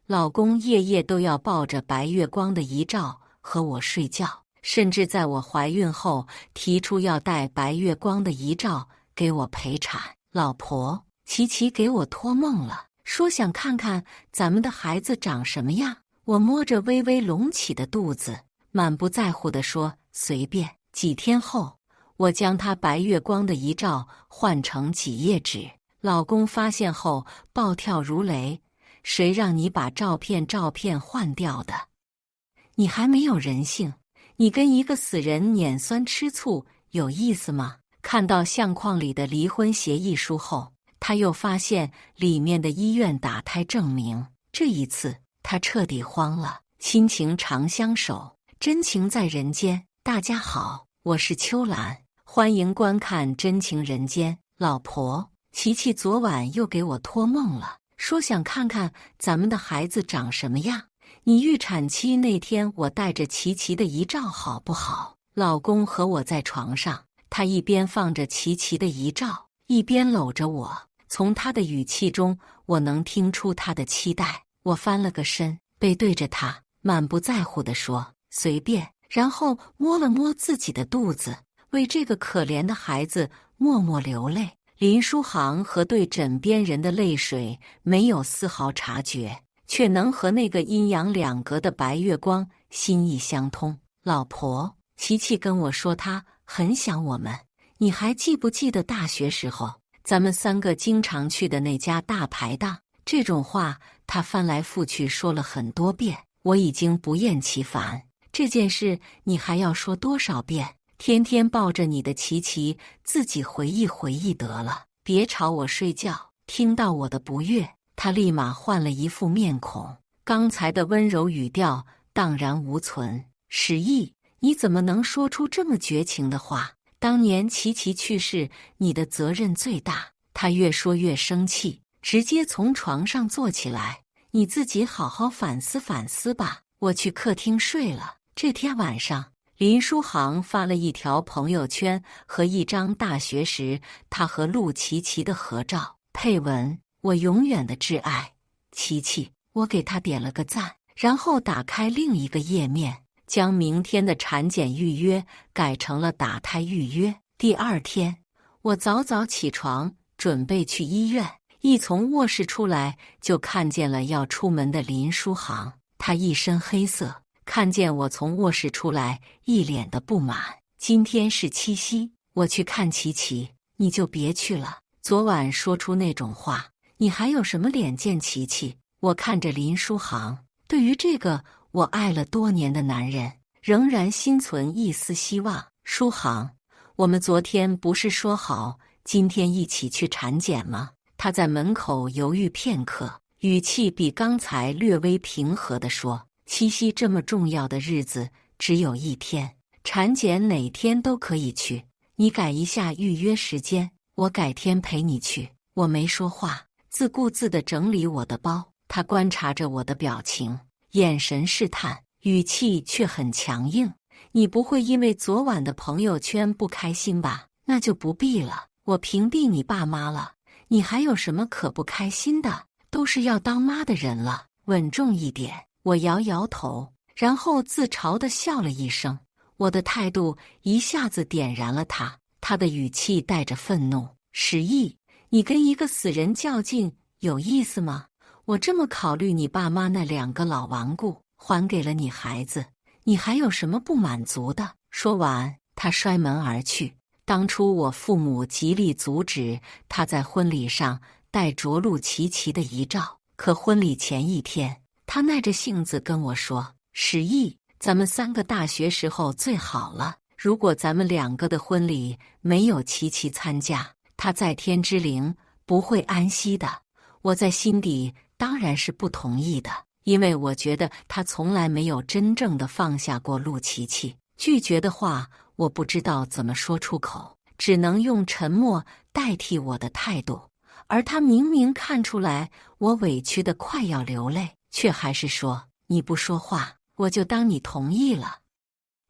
老公夜夜都要抱着白月光的遗照和我睡觉，甚至在我怀孕后提出要带白月光的遗照给我陪产。老婆，琪琪给我托梦了，说想看看咱们的孩子长什么样。我摸着微微隆起的肚子，满不在乎地说：“随便。”几天后，我将他白月光的遗照换成几页纸。老公发现后暴跳如雷：“谁让你把照片换掉的？你还没有人性！你跟一个死人碾酸吃醋有意思吗？”看到相框里的离婚协议书后，他又发现里面的医院打胎证明。这一次他彻底慌了。亲情长相守，真情在人间。大家好，我是秋兰，欢迎观看《真情人间》。老婆，琪琪昨晚又给我托梦了，说想看看咱们的孩子长什么样。你预产期那天，我带着琪琪的遗照好不好？老公和我在床上，他一边放着琪琪的遗照，一边搂着我。从他的语气中，我能听出他的期待。我翻了个身，背对着他，满不在乎地说：“随便。”然后摸了摸自己的肚子，为这个可怜的孩子默默流泪。林书航和对枕边人的泪水没有丝毫察觉，却能和那个阴阳两隔的白月光心意相通。老婆，琪琪跟我说她很想我们，你还记不记得大学时候咱们3个经常去的那家大排档？这种话他翻来覆去说了很多遍，我已经不厌其烦。这件事你还要说多少遍？天天抱着你的琪琪，自己回忆回忆得了，别吵我睡觉。听到我的不悦，他立马换了一副面孔，刚才的温柔语调荡然无存。石毅，你怎么能说出这么绝情的话？当年琪琪去世，你的责任最大。他越说越生气，直接从床上坐起来。你自己好好反思反思吧。我去客厅睡了。这天晚上，林书航发了一条朋友圈和一张大学时他和陆琪琪的合照，配文：“我永远的挚爱，琪琪。”我给他点了个赞，然后打开另一个页面，将明天的产检预约改成了打胎预约。第二天，我早早起床，准备去医院。一从卧室出来，就看见了要出门的林书航。他一身黑色，看见我从卧室出来，一脸的不满。今天是七夕，我去看琪琪，你就别去了。昨晚说出那种话，你还有什么脸见琪琪？我看着林书航，对于这个我爱了多年的男人，仍然心存一丝希望。书航，我们昨天不是说好今天一起去产检吗？他在门口犹豫片刻，语气比刚才略微平和地说：“七夕这么重要的日子只有一天，产检哪天都可以去，你改一下预约时间，我改天陪你去。”我没说话，自顾自地整理我的包。他观察着我的表情，眼神试探，语气却很强硬：“你不会因为昨晚的朋友圈不开心吧？那就不必了，我屏蔽你爸妈了。你还有什么可不开心的？都是要当妈的人了，稳重一点。”我摇摇头，然后自嘲地笑了一声。我的态度一下子点燃了他，他的语气带着愤怒：“石毅，你跟一个死人较劲有意思吗？我这么考虑你爸妈那2个老顽固，还给了你孩子，你还有什么不满足的？”说完，他摔门而去。当初我父母极力阻止他在婚礼上带着陆琪琪的遗照，可婚礼前一天，他耐着性子跟我说：“石毅，咱们3个大学时候最好了，如果咱们2个的婚礼没有琪琪参加，他在天之灵不会安息的。”我在心底当然是不同意的，因为我觉得他从来没有真正的放下过陆琪琪。拒绝的话，我不知道怎么说出口，只能用沉默代替我的态度。而他明明看出来我委屈得快要流泪，却还是说：“你不说话，我就当你同意了。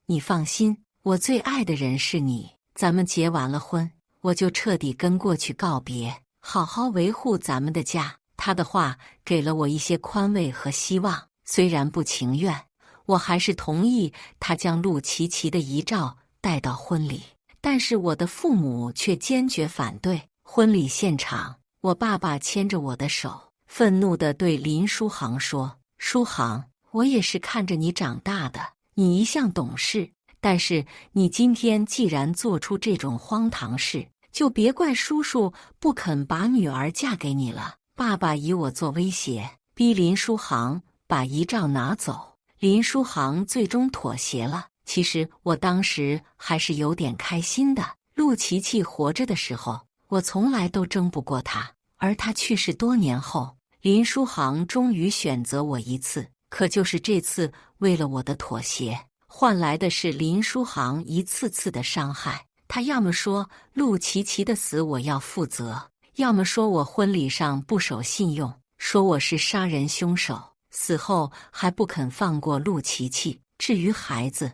你放心，我最爱的人是你，咱们结完了婚，我就彻底跟过去告别，好好维护咱们的家。”他的话给了我一些宽慰和希望，虽然不情愿，我还是同意他将陆琪琪的遗照带到婚礼。但是我的父母却坚决反对。婚礼现场，我爸爸牵着我的手，愤怒地对林书航说：“书航，我也是看着你长大的，你一向懂事，但是你今天既然做出这种荒唐事，就别怪叔叔不肯把女儿嫁给你了。”爸爸以我做威胁，逼林书航把遗照拿走。林书航最终妥协了。其实我当时还是有点开心的。陆琪琪活着的时候，我从来都争不过他，而他去世多年后，林书航终于选择我一次。可就是这次，为了我的妥协，换来的是林书航一次次的伤害。他要么说陆琪琪的死我要负责，要么说我婚礼上不守信用，说我是杀人凶手，死后还不肯放过陆琪琪。至于孩子，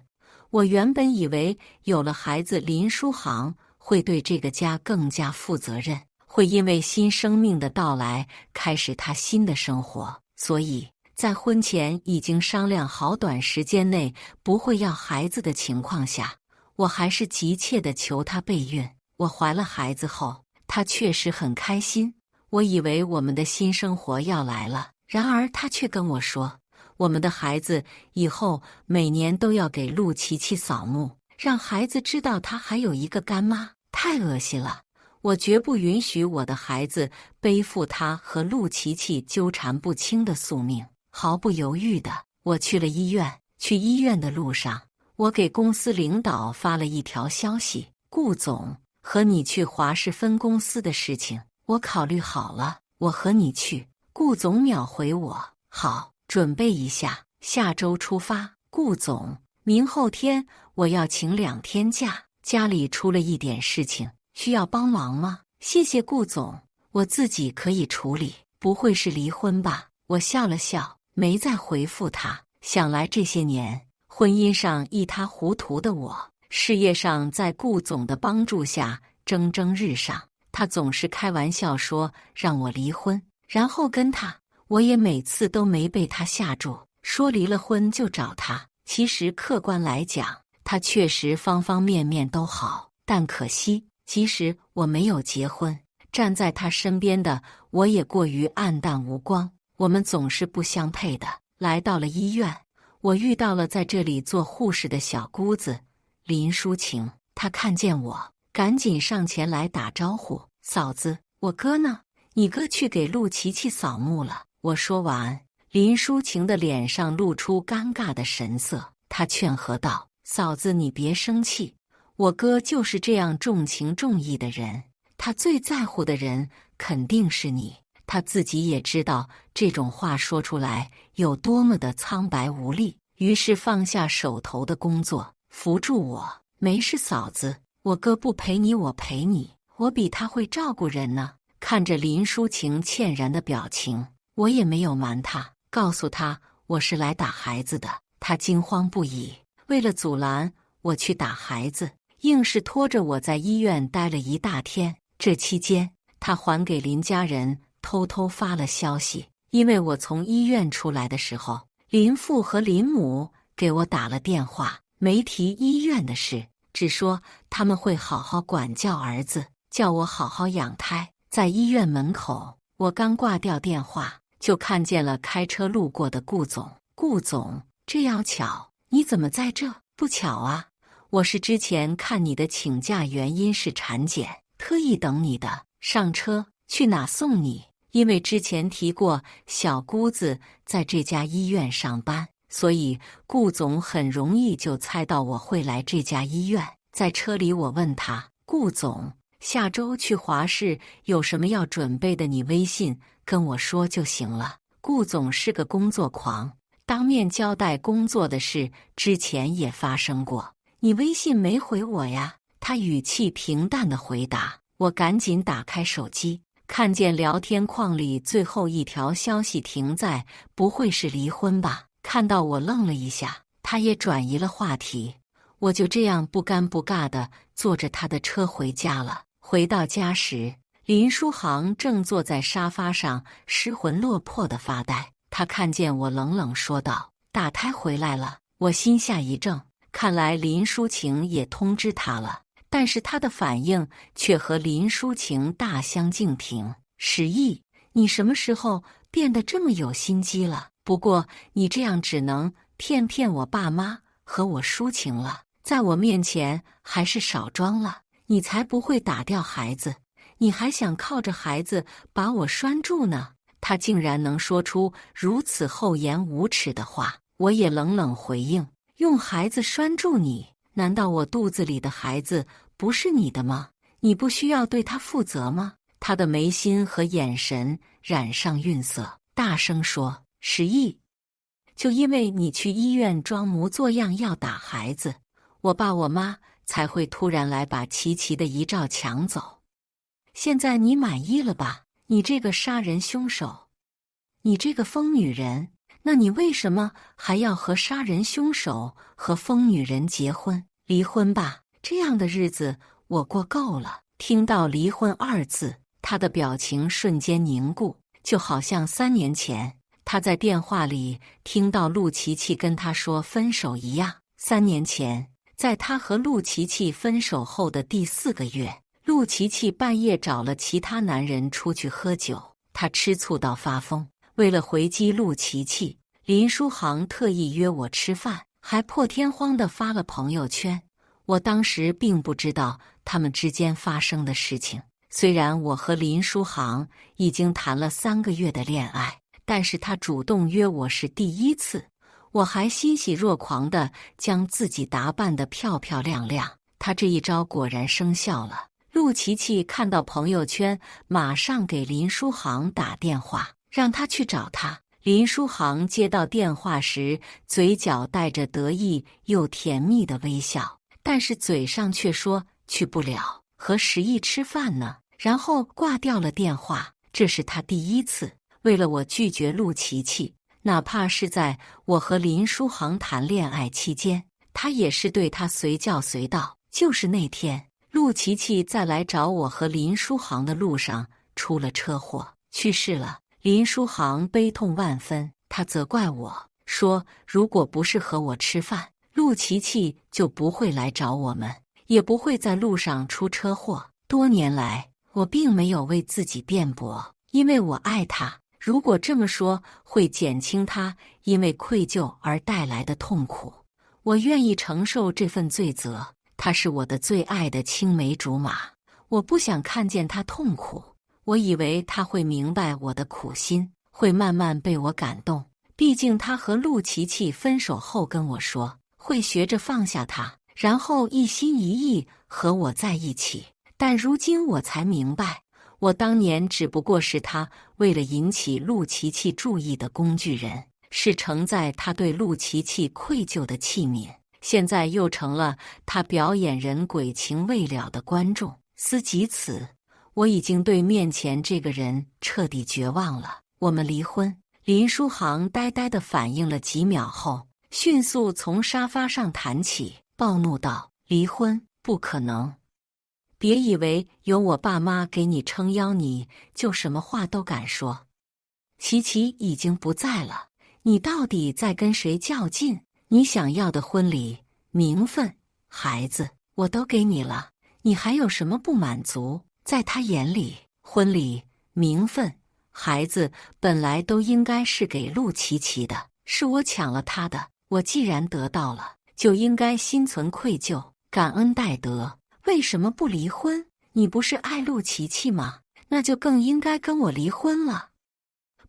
我原本以为有了孩子，林书航会对这个家更加负责任，会因为新生命的到来开始他新的生活，所以在婚前已经商量好短时间内不会要孩子的情况下，我还是急切地求他备孕。我怀了孩子后，他确实很开心，我以为我们的新生活要来了，然而他却跟我说，我们的孩子以后每年都要给陆琪琪扫墓，让孩子知道他还有一个干妈，太恶心了。我绝不允许我的孩子背负他和陆琪琪纠缠不清的宿命。毫不犹豫的，我去了医院。去医院的路上，我给公司领导发了一条消息：顾总和你去华氏分公司的事情，我考虑好了，我和你去。顾总秒回我：好，准备一下，下周出发。顾总，明后天我要请2天假，家里出了一点事情，需要帮忙吗？谢谢顾总，我自己可以处理。不会是离婚吧？我笑了笑，没再回复他。想来这些年，婚姻上一塌糊涂的我，事业上在顾总的帮助下蒸蒸日上。他总是开玩笑说让我离婚，然后跟他，我也每次都没被他吓住，说离了婚就找他。其实客观来讲，他确实方方面面都好，但可惜，即使我没有结婚，站在他身边的我也过于黯淡无光，我们总是不相配的。来到了医院，我遇到了在这里做护士的小姑子林淑晴。她看见我，赶紧上前来打招呼：嫂子，我哥呢？你哥去给陆琪琪扫墓了。我说完，林淑晴的脸上露出尴尬的神色，她劝和道：嫂子，你别生气，我哥就是这样重情重义的人，他最在乎的人肯定是你。他自己也知道这种话说出来有多么的苍白无力，于是放下手头的工作，扶住我：没事嫂子，我哥不陪你我陪你，我比他会照顾人呢。看着林淑晴歉然的表情，我也没有瞒他，告诉他我是来打孩子的。他惊慌不已，为了阻拦我去打孩子，硬是拖着我在医院待了一大天。这期间，他还给林家人偷偷发了消息，因为我从医院出来的时候，林父和林母给我打了电话，没提医院的事，只说他们会好好管教儿子，叫我好好养胎。在医院门口，我刚挂掉电话，就看见了开车路过的顾总。顾总，这样巧，你怎么在这？不巧啊，我是之前看你的请假原因是产检，特意等你的。上车，去哪送你？因为之前提过小姑子在这家医院上班，所以顾总很容易就猜到我会来这家医院。在车里，我问他：顾总，下周去华氏有什么要准备的？你微信跟我说就行了。顾总是个工作狂，当面交代工作的事之前也发生过。你微信没回我呀？他语气平淡的回答。我赶紧打开手机，看见聊天框里最后一条消息停在不会是离婚吧？看到我愣了一下，他也转移了话题。我就这样不尴不尬地坐着他的车回家了。回到家时，林书航正坐在沙发上失魂落魄地发呆，他看见我，冷冷说道：“打胎回来了。”我心下一怔，看来林淑晴也通知他了，但是他的反应却和林淑晴大相径庭。石毅，你什么时候变得这么有心机了？不过你这样只能骗骗我爸妈和我淑晴了，在我面前还是少装了。你才不会打掉孩子，你还想靠着孩子把我拴住呢。他竟然能说出如此厚颜无耻的话。我也冷冷回应：用孩子拴住你？难道我肚子里的孩子不是你的吗？你不需要对他负责吗？他的眉心和眼神染上晕色，大声说：石毅，就因为你去医院装模作样要打孩子，我爸我妈才会突然来把琪琪的遗照抢走。现在你满意了吧？你这个杀人凶手，你这个疯女人，那你为什么还要和杀人凶手和疯女人结婚？离婚吧，这样的日子我过够了。听到离婚二字，他的表情瞬间凝固，就好像3年前他在电话里听到陆琪琪跟他说分手一样。3年前，在他和陆琪琪分手后的第4个月，陆琪琪半夜找了其他男人出去喝酒，他吃醋到发疯。为了回击陆琪琪，林书航特意约我吃饭，还破天荒地发了朋友圈。我当时并不知道他们之间发生的事情。虽然我和林书航已经谈了3个月的恋爱，但是他主动约我是第1次。我还欣喜若狂地将自己打扮得漂漂亮亮。他这一招果然生效了。陆琪琪看到朋友圈，马上给林书航打电话，让他去找他。林书航接到电话时，嘴角带着得意又甜蜜的微笑，但是嘴上却说去不了，和石毅吃饭呢，然后挂掉了电话。这是他第1次为了我拒绝陆琪琪，哪怕是在我和林书航谈恋爱期间，他也是对他随叫随到。就是那天，陆琪琪在来找我和林书航的路上出了车祸，去世了。林书航悲痛万分，他责怪我说，如果不是和我吃饭，陆琪琪就不会来找我们，也不会在路上出车祸。多年来，我并没有为自己辩驳，因为我爱他。如果这么说会减轻他因为愧疚而带来的痛苦，我愿意承受这份罪责。他是我的最爱的青梅竹马，我不想看见他痛苦。我以为他会明白我的苦心，会慢慢被我感动。毕竟他和陆琪琪分手后跟我说，会学着放下他，然后一心一意和我在一起。但如今我才明白，我当年只不过是他为了引起陆琪琪注意的工具人，是承载他对陆琪琪愧疚的器皿。现在又成了他表演人鬼情未了的观众。思及此，我已经对面前这个人彻底绝望了。我们离婚。林书航呆呆地反应了几秒后，迅速从沙发上弹起，暴怒道：离婚？不可能！别以为有我爸妈给你撑腰，你就什么话都敢说。琪琪已经不在了，你到底在跟谁较劲？你想要的婚礼、名分、孩子，我都给你了，你还有什么不满足？在他眼里，婚礼、名分、孩子本来都应该是给陆琪琪的，是我抢了他的。我既然得到了，就应该心存愧疚，感恩戴德。为什么不离婚？你不是爱陆琪琪吗？那就更应该跟我离婚了，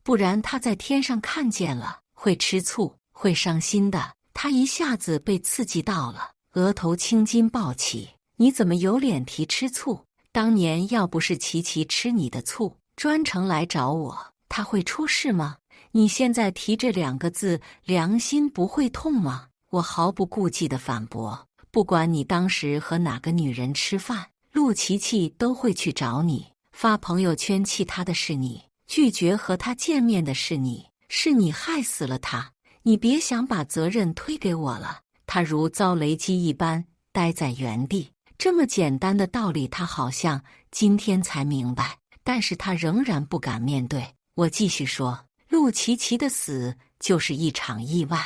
不然他在天上看见了，会吃醋，会伤心的。他一下子被刺激到了，额头青筋暴起。你怎么有脸提吃醋？当年要不是琪琪吃你的醋，专程来找我，他会出事吗？你现在提这2个字，良心不会痛吗？我毫不顾忌地反驳，不管你当时和哪个女人吃饭，陆琪琪都会去找你。发朋友圈气他的是你，拒绝和他见面的是你，是你害死了他。你别想把责任推给我了。他如遭雷击一般呆在原地，这么简单的道理他好像今天才明白。但是他仍然不敢面对。我继续说，陆琪琪的死就是一场意外，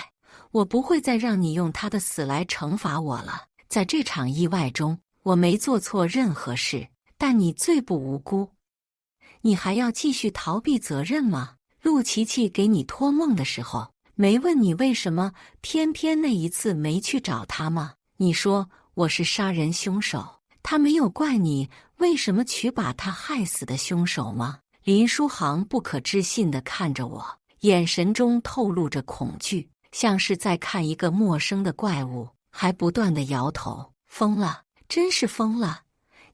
我不会再让你用他的死来惩罚我了。在这场意外中，我没做错任何事，但你罪不无辜。你还要继续逃避责任吗？陆琪琪给你托梦的时候，没问你为什么偏偏那一次没去找他吗？你说我是杀人凶手，他没有怪你为什么娶把他害死的凶手吗？林书航不可置信地看着我，眼神中透露着恐惧，像是在看一个陌生的怪物，还不断地摇头。疯了，真是疯了！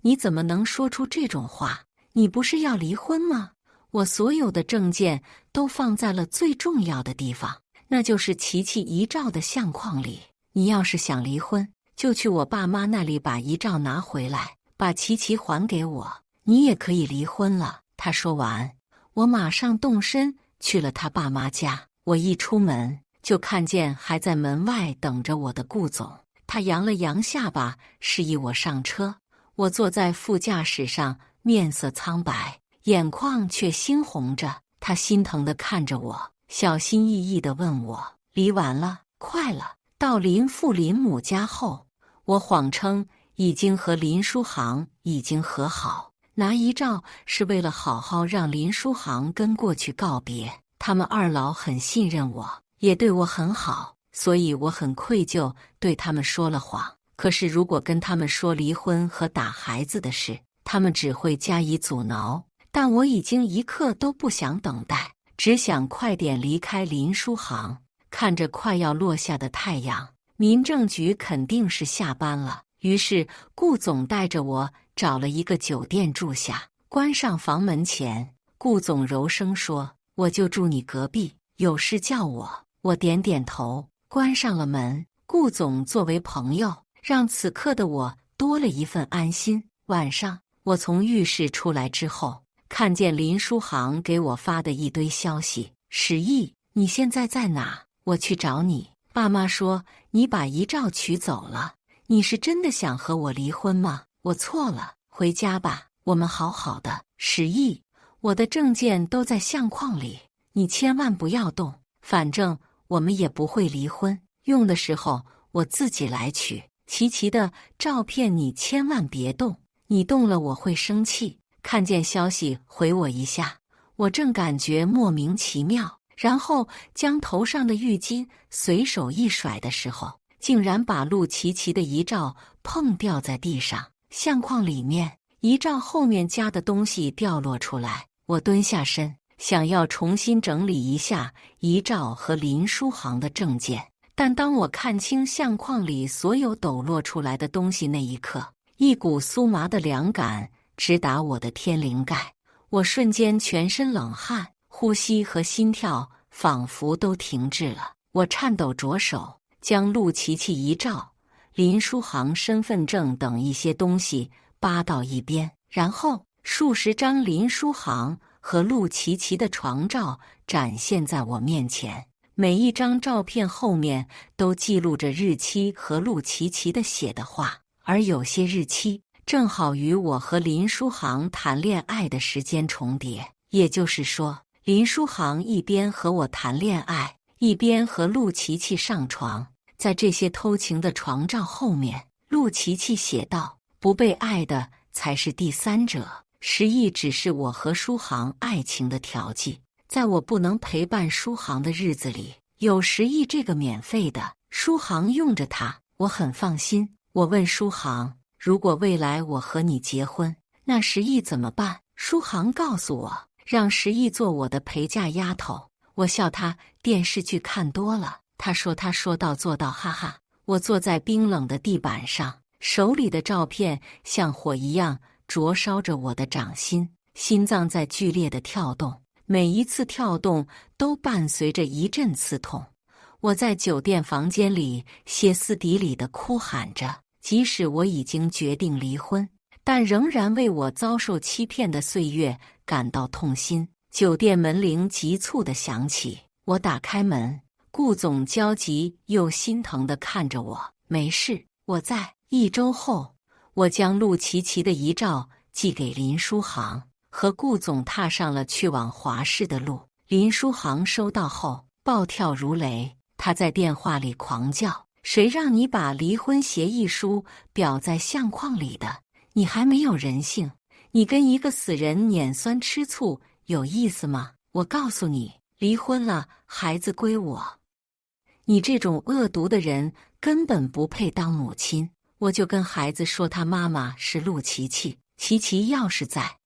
你怎么能说出这种话？你不是要离婚吗？我所有的证件都放在了最重要的地方，那就是琪琪遗照的相框里。你要是想离婚，就去我爸妈那里把遗照拿回来，把琪琪还给我，你也可以离婚了。他说完，我马上动身去了他爸妈家。我一出门，就看见还在门外等着我的顾总，他扬了扬下巴，示意我上车。我坐在副驾驶上，面色苍白，眼眶却猩红着。他心疼地看着我，小心翼翼地问我：离完了？快了。到林父林母家后，我谎称已经和林书航已经和好，拿遗照是为了好好让林书航跟过去告别。他们二老很信任我，也对我很好，所以我很愧疚，对他们说了谎。可是如果跟他们说离婚和打孩子的事，他们只会加以阻挠。但我已经一刻都不想等待，只想快点离开林书航。看着快要落下的太阳，民政局肯定是下班了。于是顾总带着我找了一个酒店住下。关上房门前，顾总柔声说：我就住你隔壁，有事叫我。我点点头，关上了门。顾总作为朋友，让此刻的我多了一份安心。晚上，我从浴室出来之后，看见林书航给我发的一堆消息。石毅，你现在在哪？我去找你。爸妈说你把遗照取走了，你是真的想和我离婚吗？我错了，回家吧，我们好好的。石毅，我的证件都在相框里，你千万不要动，反正我们也不会离婚，用的时候我自己来取。琪琪的照片你千万别动，你动了我会生气。看见消息回我一下。我正感觉莫名其妙，然后将头上的浴巾随手一甩的时候，竟然把陆琪琪的遗照碰掉在地上，相框里面遗照后面夹的东西掉落出来。我蹲下身，想要重新整理一下遗照和林书航的证件，但当我看清相框里所有抖落出来的东西那一刻，一股酥麻的凉感直达我的天灵盖。我瞬间全身冷汗，呼吸和心跳仿佛都停滞了。我颤抖着手将陆琪琪遗照、林书航身份证等一些东西扒到一边，然后数十张林书航和陆琪琪的床照展现在我面前。每一张照片后面都记录着日期和陆琪琪的写的话，而有些日期正好与我和林书航谈恋爱的时间重叠。也就是说，林书航一边和我谈恋爱，一边和陆琪琪上床。在这些偷情的床照后面，陆琪琪写道：不被爱的才是第三者，实意只是我和书航爱情的调剂。在我不能陪伴书航的日子里，有10亿这个免费的，书航用着它，我很放心。我问书航，如果未来我和你结婚，那10亿怎么办？书航告诉我，让10亿做我的陪嫁丫头。我笑他电视剧看多了，他说他说到做到，哈哈。我坐在冰冷的地板上，手里的照片像火一样灼烧着我的掌心，心脏在剧烈的跳动，每一次跳动都伴随着一阵刺痛。我在酒店房间里歇斯底里地哭喊着，即使我已经决定离婚，但仍然为我遭受欺骗的岁月感到痛心。酒店门铃急促地响起，我打开门，顾总焦急又心疼地看着我。没事，我在。1周后，我将陆琪琪的遗照寄给林书航，和顾总踏上了去往华氏的路。林书航收到后暴跳如雷，他在电话里狂叫：“谁让你把离婚协议书裱在相框里的？你还没有人性！你跟一个死人碾酸吃醋有意思吗？我告诉你，离婚了，孩子归我。你这种恶毒的人根本不配当母亲。”我就跟孩子说他妈妈是陆琪琪，琪琪要是在，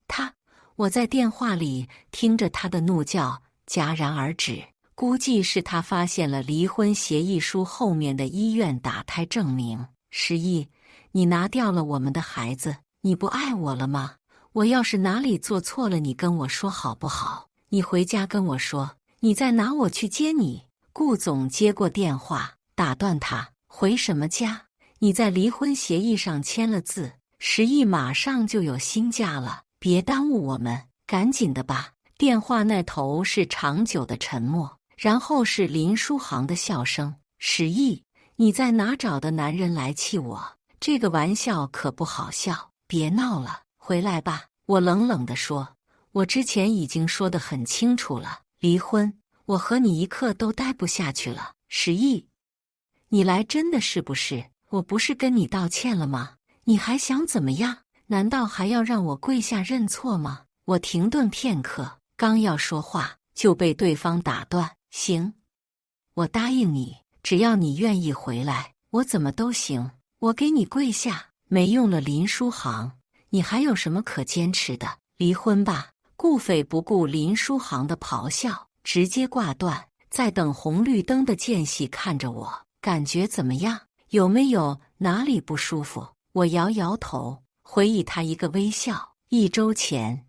我在电话里听着他的怒叫戛然而止。估计是他发现了离婚协议书后面的医院打胎证明。10亿，你拿掉了我们的孩子，你不爱我了吗？我要是哪里做错了，你跟我说好不好？你回家跟我说，你再拿我去接你。顾总接过电话，打断他：回什么家？你在离婚协议上签了字，10亿马上就有新家了，别耽误我们，赶紧的吧。电话那头是长久的沉默，然后是林书航的笑声：10亿，你在哪找的男人来气我？这个玩笑可不好笑，别闹了，回来吧。我冷冷地说：我之前已经说得很清楚了，离婚，我和你一刻都待不下去了。10亿，你来真的是不是？我不是跟你道歉了吗？你还想怎么样？难道还要让我跪下认错吗？我停顿片刻，刚要说话，就被对方打断。行，我答应你，只要你愿意回来，我怎么都行。我给你跪下，没用了。林书航，你还有什么可坚持的？离婚吧！顾斐不顾林书航的咆哮，直接挂断，在等红绿灯的间隙看着我，感觉怎么样？有没有哪里不舒服？我摇摇头，回以他一个微笑。1周前，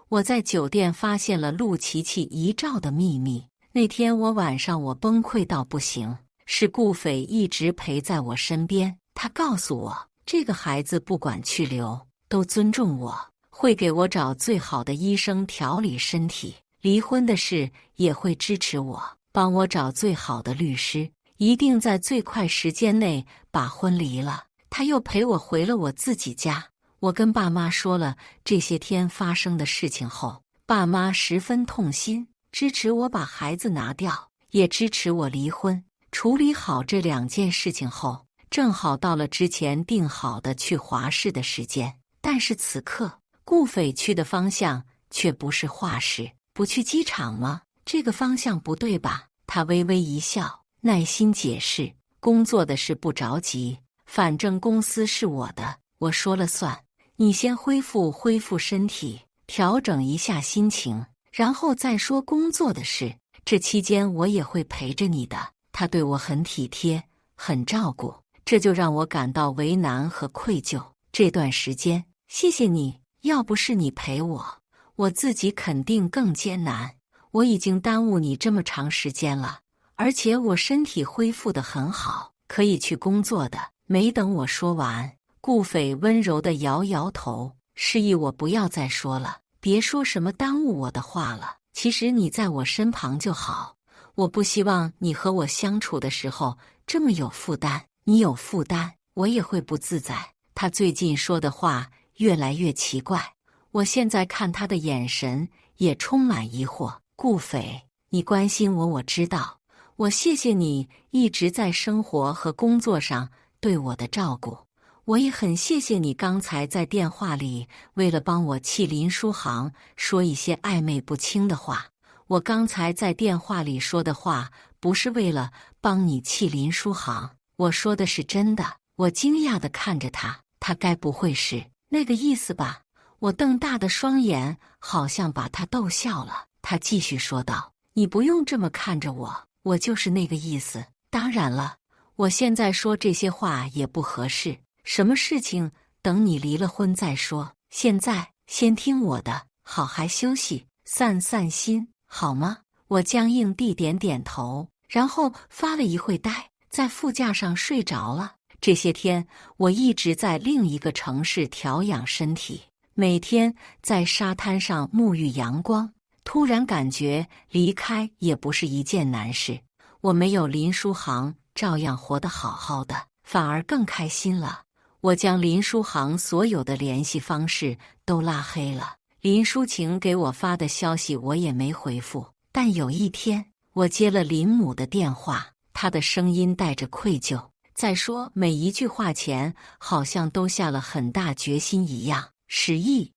我在酒店发现了陆琪琪遗照的秘密。那天晚上我崩溃到不行，是顾斐一直陪在我身边。他告诉我，这个孩子不管去留，都尊重我，会给我找最好的医生调理身体，离婚的事也会支持我，帮我找最好的律师，一定在最快时间内把婚离了。他又陪我回了我自己家。我跟爸妈说了这些天发生的事情后，爸妈十分痛心，支持我把孩子拿掉，也支持我离婚。处理好这2件事情后，正好到了之前定好的去华氏的时间。但是此刻，顾斐去的方向却不是华氏。不去机场吗？这个方向不对吧？他微微一笑，耐心解释，工作的事不着急，反正公司是我的，我说了算。你先恢复身体，调整一下心情，然后再说工作的事。这期间我也会陪着你的。他对我很体贴，很照顾，这就让我感到为难和愧疚。这段时间，谢谢你，要不是你陪我，我自己肯定更艰难。我已经耽误你这么长时间了，而且我身体恢复得很好，可以去工作的。没等我说完，顾斐温柔地摇摇头，示意我不要再说了，别说什么耽误我的话了。其实你在我身旁就好，我不希望你和我相处的时候这么有负担。你有负担，我也会不自在。他最近说的话越来越奇怪，我现在看他的眼神也充满疑惑。顾斐，你关心我，我知道，我谢谢你一直在生活和工作上对我的照顾。我也很谢谢你刚才在电话里为了帮我气林书航说一些暧昧不清的话。我刚才在电话里说的话不是为了帮你气林书航，我说的是真的。我惊讶地看着他，他该不会是那个意思吧？我瞪大的双眼好像把他逗笑了。他继续说道，你不用这么看着我，我就是那个意思。当然了，我现在说这些话也不合适，什么事情等你离了婚再说，现在先听我的，好好休息，散散心，好吗？我僵硬地点点头，然后发了一会呆，在副驾上睡着了。这些天我一直在另一个城市调养身体，每天在沙滩上沐浴阳光，突然感觉离开也不是一件难事。我没有林书航照样活得好好的，反而更开心了。我将林书航所有的联系方式都拉黑了，林淑晴给我发的消息我也没回复。但有一天，我接了林母的电话，她的声音带着愧疚，在说每一句话前好像都下了很大决心一样。石毅，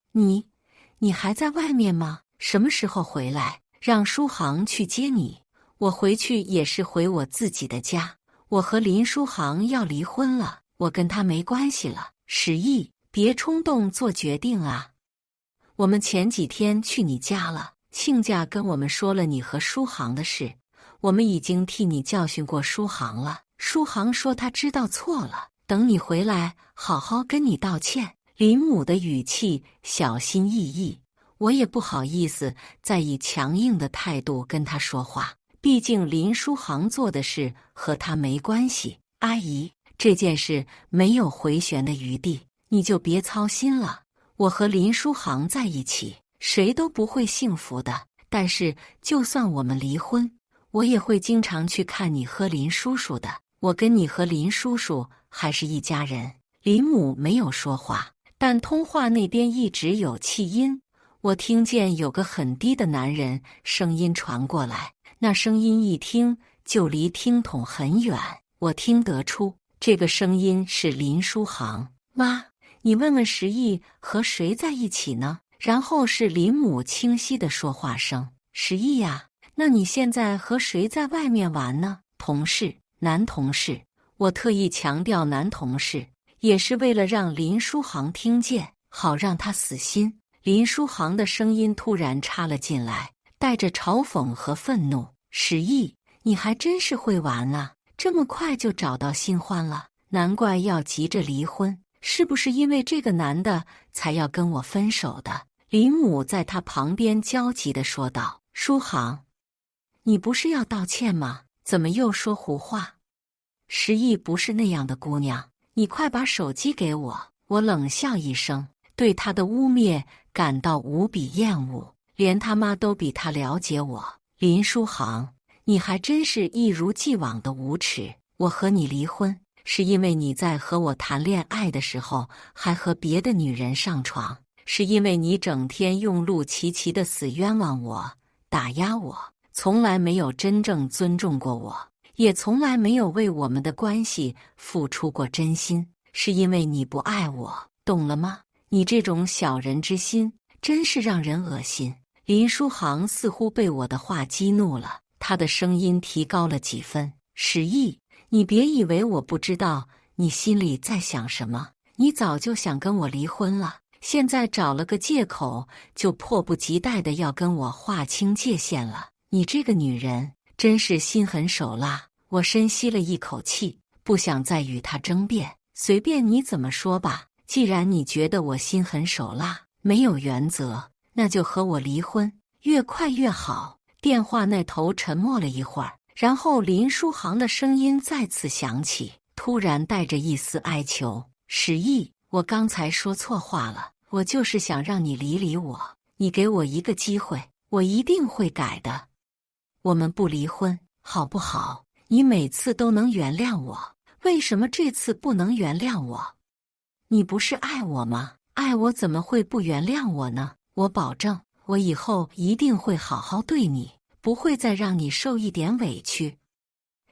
你还在外面吗？什么时候回来？让书航去接你。我回去也是回我自己的家。我和林书航要离婚了，我跟他没关系了。石毅，别冲动做决定啊。我们前几天去你家了，亲家跟我们说了你和书航的事，我们已经替你教训过书航了。书航说他知道错了，等你回来好好跟你道歉。林母的语气小心翼翼，我也不好意思再以强硬的态度跟他说话，毕竟林书航做的事和他没关系。阿姨，这件事没有回旋的余地，你就别操心了。我和林书航在一起，谁都不会幸福的。但是就算我们离婚，我也会经常去看你和林叔叔的。我跟你和林叔叔还是一家人。林母没有说话，但通话那边一直有气音。我听见有个很低的男人声音传过来，那声音一听就离听筒很远。我听得出这个声音是林书航。妈，你问问石毅和谁在一起呢？然后是林母清晰的说话声。石毅呀，那你现在和谁在外面玩呢？同事，男同事。我特意强调男同事，也是为了让林书航听见，好让他死心。林书航的声音突然插了进来，带着嘲讽和愤怒。石毅，你还真是会玩啊，这么快就找到新欢了，难怪要急着离婚，是不是因为这个男的才要跟我分手的？林母在他旁边焦急地说道。书航，你不是要道歉吗？怎么又说胡话？石毅不是那样的姑娘，你快把手机给我。我冷笑一声，对他的污蔑感到无比厌恶，连他妈都比他了解我。林书航，你还真是一如既往的无耻。我和你离婚，是因为你在和我谈恋爱的时候还和别的女人上床，是因为你整天用陆琪琪的死冤枉我，打压我，从来没有真正尊重过我，也从来没有为我们的关系付出过真心，是因为你不爱我，懂了吗？你这种小人之心真是让人恶心。林书航似乎被我的话激怒了，他的声音提高了几分。石毅，你别以为我不知道你心里在想什么，你早就想跟我离婚了，现在找了个借口就迫不及待的要跟我划清界限了。你这个女人真是心狠手辣。我深吸了一口气，不想再与他争辩，随便你怎么说吧。既然你觉得我心狠手辣，没有原则，那就和我离婚，越快越好。电话那头沉默了一会儿，然后林书航的声音再次响起，突然带着一丝哀求。石毅，我刚才说错话了，我就是想让你理理我，你给我一个机会，我一定会改的。我们不离婚，好不好？你每次都能原谅我，为什么这次不能原谅我？你不是爱我吗？爱我怎么会不原谅我呢？我保证，我以后一定会好好对你，不会再让你受一点委屈。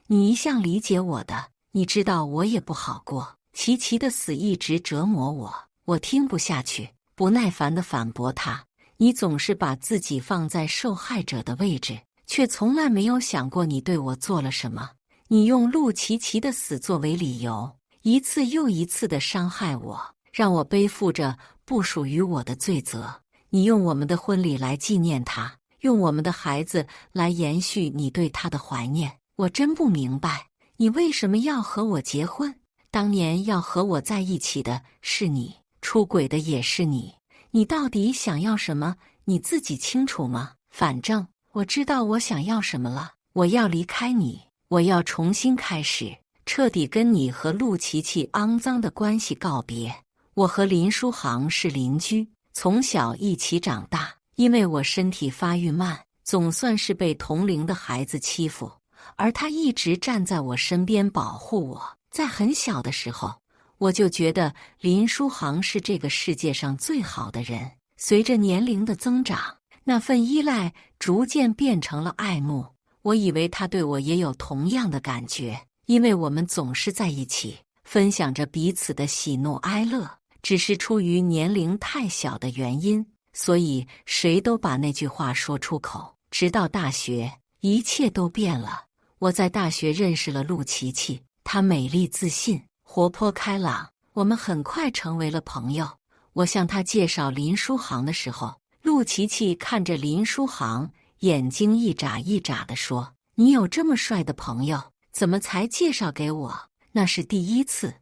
你一向理解我的，你知道我也不好过。琪琪的死一直折磨我，我听不下去，不耐烦地反驳他。你总是把自己放在受害者的位置，却从来没有想过你对我做了什么。你用陆琪琪的死作为理由，一次又一次地伤害我，让我背负着不属于我的罪责。你用我们的婚礼来纪念他，用我们的孩子来延续你对他的怀念。我真不明白，你为什么要和我结婚？当年要和我在一起的是你，出轨的也是你。你到底想要什么？你自己清楚吗？反正我知道我想要什么了。我要离开你，我要重新开始，彻底跟你和陆琪琪肮脏的关系告别。我和林书航是邻居，从小一起长大。因为我身体发育慢，总算是被同龄的孩子欺负，而他一直站在我身边保护我。在很小的时候，我就觉得林书航是这个世界上最好的人，随着年龄的增长，那份依赖逐渐变成了爱慕。我以为他对我也有同样的感觉，因为我们总是在一起，分享着彼此的喜怒哀乐。只是出于年龄太小的原因，所以谁都把那句话说出口。直到大学，一切都变了。我在大学认识了陆琪琪，她美丽自信，活泼开朗，我们很快成为了朋友。我向她介绍林书航的时候，陆琪琪看着林书航，眼睛一眨一眨地说：“你有这么帅的朋友，怎么才介绍给我？那是第一次。”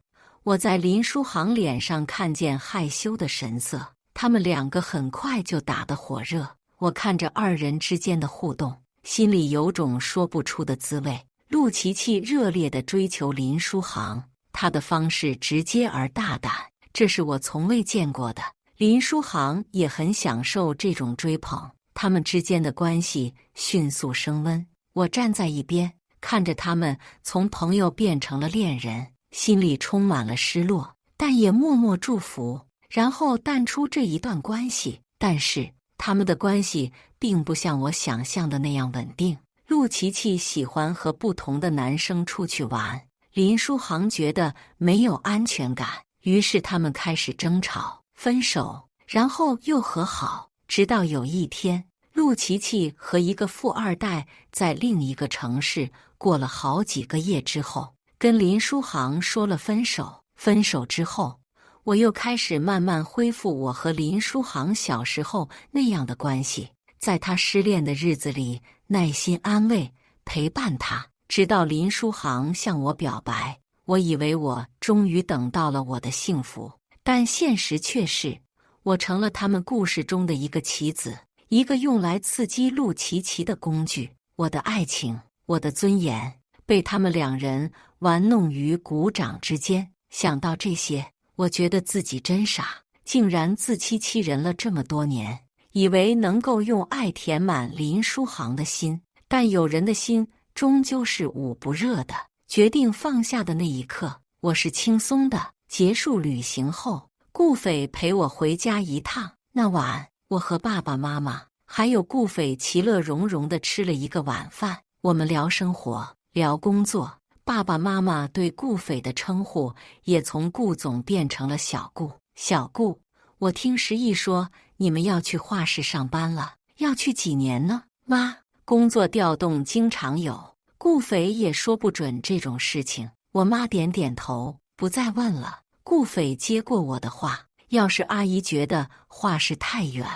我在林书航脸上看见害羞的神色，他们两个很快就打得火热。我看着二人之间的互动，心里有种说不出的滋味。陆琪琪热烈地追求林书航，她的方式直接而大胆，这是我从未见过的。林书航也很享受这种追捧，他们之间的关系迅速升温。我站在一边，看着他们从朋友变成了恋人，心里充满了失落，但也默默祝福，然后淡出这一段关系。但是他们的关系并不像我想象的那样稳定。陆琪琪喜欢和不同的男生出去玩，林书航觉得没有安全感，于是他们开始争吵、分手，然后又和好。直到有一天，陆琪琪和一个富二代在另一个城市过了好几个夜之后，跟林书航说了分手。分手之后，我又开始慢慢恢复我和林书航小时候那样的关系，在他失恋的日子里耐心安慰陪伴他，直到林书航向我表白。我以为我终于等到了我的幸福，但现实却是我成了他们故事中的一个棋子，一个用来刺激陆琪琪的工具。我的爱情，我的尊严，被他们两人玩弄于股掌之间。想到这些，我觉得自己真傻，竟然自欺欺人了这么多年，以为能够用爱填满林书航的心。但有人的心终究是捂不热的，决定放下的那一刻，我是轻松的。结束旅行后，顾斐陪我回家一趟。那晚，我和爸爸妈妈还有顾斐其乐融融地吃了一个晚饭。我们聊生活，聊工作。爸爸妈妈对顾斐的称呼也从顾总变成了小顾。小顾，我听石毅说你们要去画室上班了，要去几年呢？妈，工作调动经常有，顾斐也说不准这种事情。我妈点点头，不再问了。顾斐接过我的话，要是阿姨觉得画室太远，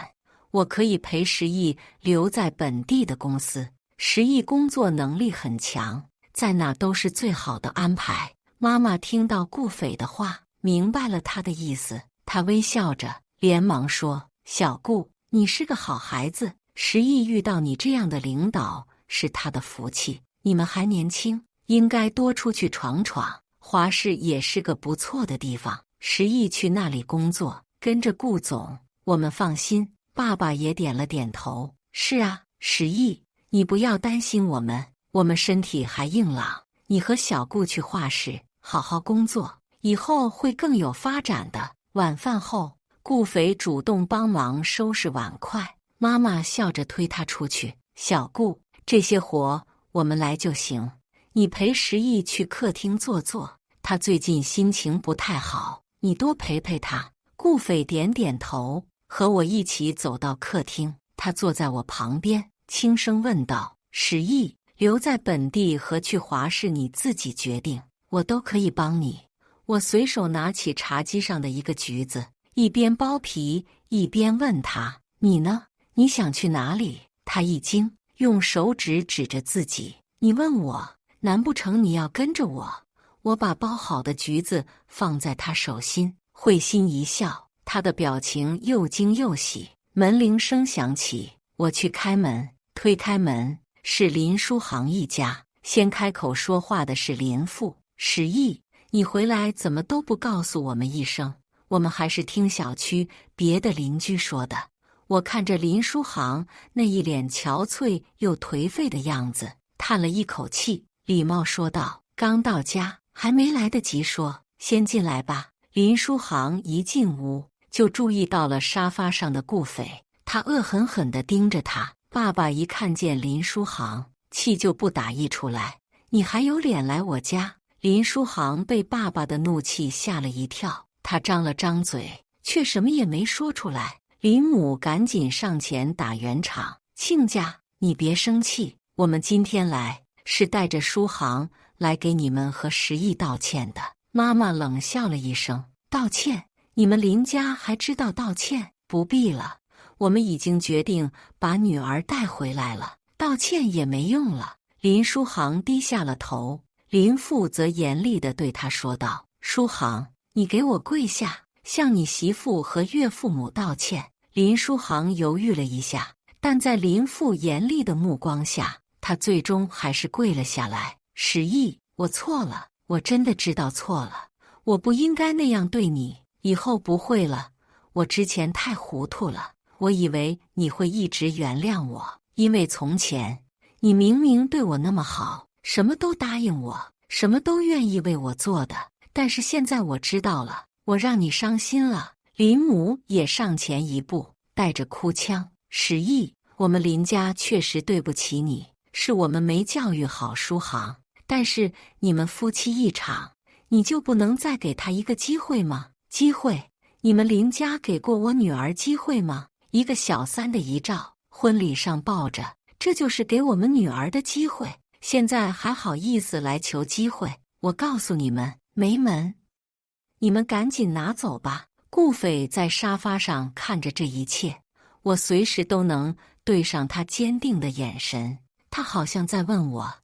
我可以陪石毅留在本地的公司。石毅工作能力很强，在哪都是最好的安排。妈妈听到顾斐的话，明白了他的意思，她微笑着，连忙说：“小顾，你是个好孩子，石毅遇到你这样的领导是他的福气。你们还年轻，应该多出去闯闯。华氏也是个不错的地方，石毅去那里工作，跟着顾总，我们放心。”爸爸也点了点头：“是啊，石毅，你不要担心我们。我们身体还硬朗，你和小顾去画室好好工作，以后会更有发展的。”晚饭后，顾斐主动帮忙收拾碗筷，妈妈笑着推他出去：“小顾，这些活我们来就行，你陪石毅去客厅坐坐，他最近心情不太好，你多陪陪他。”顾斐点点头，和我一起走到客厅，他坐在我旁边，轻声问道：“石毅，留在本地和去华氏你自己决定，我都可以帮你。”我随手拿起茶几上的一个橘子，一边剥皮一边问他：“你呢？你想去哪里？”他一惊，用手指指着自己：“你问我，难不成你要跟着我？”我把剥好的橘子放在他手心，会心一笑，他的表情又惊又喜。门铃声响起，我去开门，推开门，是林书航一家。先开口说话的是林父：“石毅，你回来怎么都不告诉我们一声？我们还是听小区别的邻居说的。”我看着林书航那一脸憔悴又颓废的样子，叹了一口气，礼貌说道：“刚到家，还没来得及说，先进来吧。”林书航一进屋，就注意到了沙发上的顾斐，他恶狠狠地盯着他。爸爸一看见林书航，气就不打一处来：“你还有脸来我家？”林书航被爸爸的怒气吓了一跳，他张了张嘴，却什么也没说出来。林母赶紧上前打圆场：“亲家，你别生气，我们今天来是带着书航来给你们和石毅道歉的。”妈妈冷笑了一声：“道歉？你们林家还知道道歉？不必了，我们已经决定把女儿带回来了，道歉也没用了。”林书航低下了头，林父则严厉地对他说道：“书航，你给我跪下，向你媳妇和岳父母道歉。”林书航犹豫了一下，但在林父严厉的目光下，他最终还是跪了下来：“石毅，我错了，我真的知道错了，我不应该那样对你，以后不会了。我之前太糊涂了，我以为你会一直原谅我，因为从前你明明对我那么好，什么都答应我，什么都愿意为我做的。但是现在我知道了，我让你伤心了。”林母也上前一步，带着哭腔：“石毅，我们林家确实对不起你，是我们没教育好书航。但是你们夫妻一场，你就不能再给他一个机会吗？机会？你们林家给过我女儿机会吗？一个小三的遗照，婚礼上抱着，这就是给我们女儿的机会。现在还好意思来求机会？我告诉你们，没门！你们赶紧拿走吧。”顾斐在沙发上看着这一切，我随时都能对上他坚定的眼神。他好像在问我：“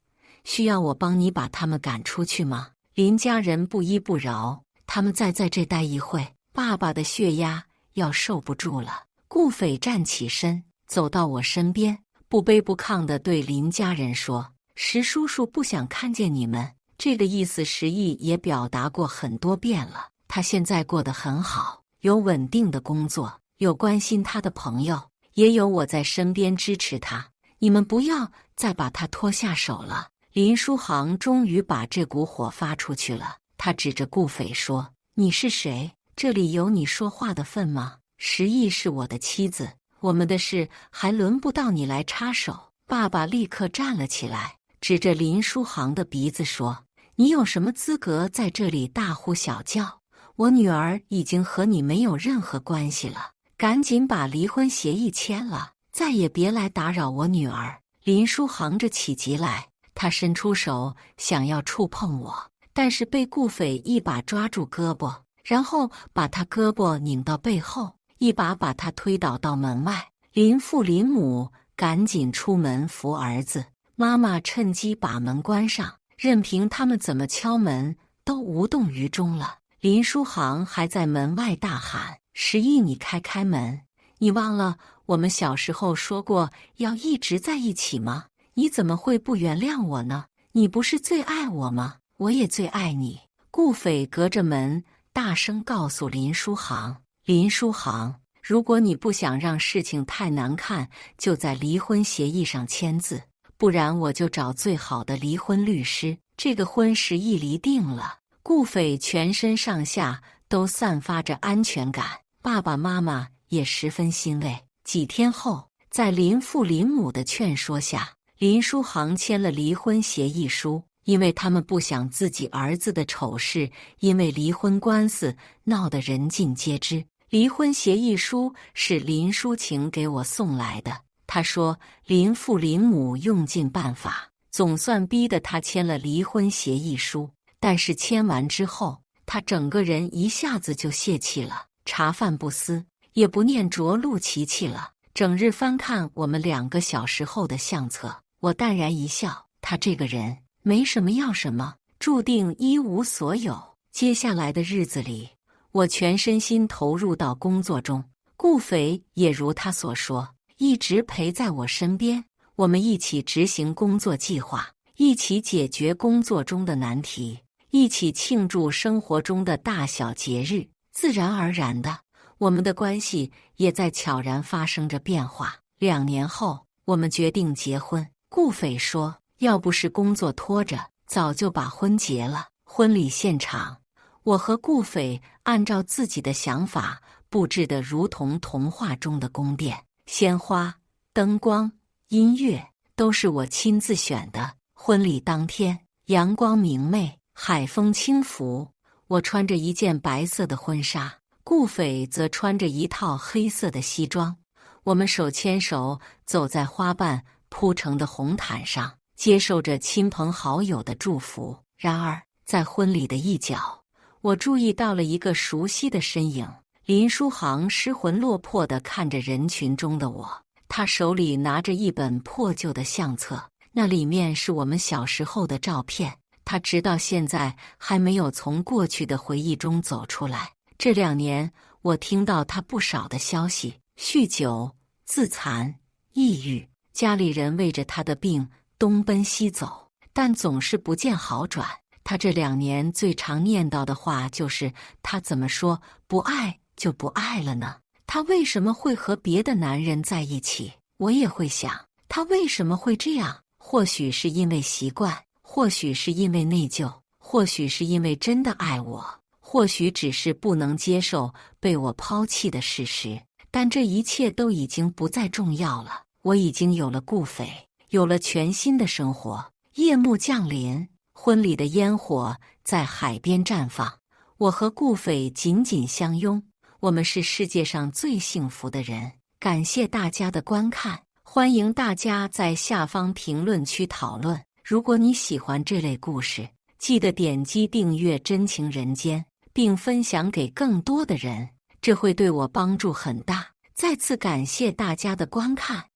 需要我帮你把他们赶出去吗？”林家人不依不饶，他们再在这待一会，爸爸的血压要受不住了。顾斐站起身，走到我身边，不卑不亢地对林家人说：“石叔叔不想看见你们，这个意思石毅也表达过很多遍了。他现在过得很好。有稳定的工作，有关心他的朋友，也有我在身边支持他。你们不要再把他拖下手了。”林书航终于把这股火发出去了，他指着顾斐说：“你是谁？这里有你说话的份吗？石毅是我的妻子，我们的事还轮不到你来插手。”爸爸立刻站了起来，指着林书航的鼻子说：“你有什么资格在这里大呼小叫？我女儿已经和你没有任何关系了，赶紧把离婚协议签了，再也别来打扰我女儿。”林书航着起急来，他伸出手想要触碰我，但是被顾斐一把抓住胳膊，然后把他胳膊拧到背后，一把把他推倒到门外。林父林母赶紧出门扶儿子，妈妈趁机把门关上，任凭他们怎么敲门都无动于衷了。林书航还在门外大喊：“石毅，你开门！你忘了我们小时候说过要一直在一起吗？你怎么会不原谅我呢？你不是最爱我吗？我也最爱你。”顾斐隔着门大声告诉林书航：“林书航，如果你不想让事情太难看，就在离婚协议上签字，不然我就找最好的离婚律师。这个婚石毅离定了。”顾斐全身上下都散发着安全感，爸爸妈妈也十分欣慰。几天后，在林父林母的劝说下，林书航签了离婚协议书，因为他们不想自己儿子的丑事因为离婚官司闹得人尽皆知。离婚协议书是林淑晴给我送来的，他说林父林母用尽办法，总算逼得他签了离婚协议书。但是签完之后，他整个人一下子就泄气了，茶饭不思，也不念着陆琪琪了，整日翻看我们2个小时后的相册。我淡然一笑，他这个人没什么要什么，注定一无所有。接下来的日子里，我全身心投入到工作中，顾斐也如他所说，一直陪在我身边，我们一起执行工作计划，一起解决工作中的难题，一起庆祝生活中的大小节日。自然而然的，我们的关系也在悄然发生着变化。2年后，我们决定结婚。顾斐说，要不是工作拖着，早就把婚结了。婚礼现场，我和顾斐按照自己的想法布置得如同童话中的宫殿，鲜花、灯光、音乐都是我亲自选的。婚礼当天，阳光明媚，海风轻拂，我穿着一件白色的婚纱，顾斐则穿着一套黑色的西装。我们手牵手走在花瓣铺成的红毯上，接受着亲朋好友的祝福。然而，在婚礼的一角，我注意到了一个熟悉的身影。林书航失魂落魄地看着人群中的我，他手里拿着一本破旧的相册，那里面是我们小时候的照片。他直到现在还没有从过去的回忆中走出来。这2年，我听到他不少的消息：酗酒、自残、抑郁，家里人为着他的病东奔西走，但总是不见好转。他这2年最常念叨的话就是：他怎么说不爱就不爱了呢？他为什么会和别的男人在一起？我也会想，他为什么会这样？或许是因为习惯，或许是因为内疚，或许是因为真的爱我，或许只是不能接受被我抛弃的事实。但这一切都已经不再重要了。我已经有了顾斐，有了全新的生活。夜幕降临，婚礼的烟火在海边绽放，我和顾斐紧紧相拥。我们是世界上最幸福的人。感谢大家的观看，欢迎大家在下方评论区讨论。如果你喜欢这类故事，记得点击订阅《真情人间》，并分享给更多的人，这会对我帮助很大。再次感谢大家的观看。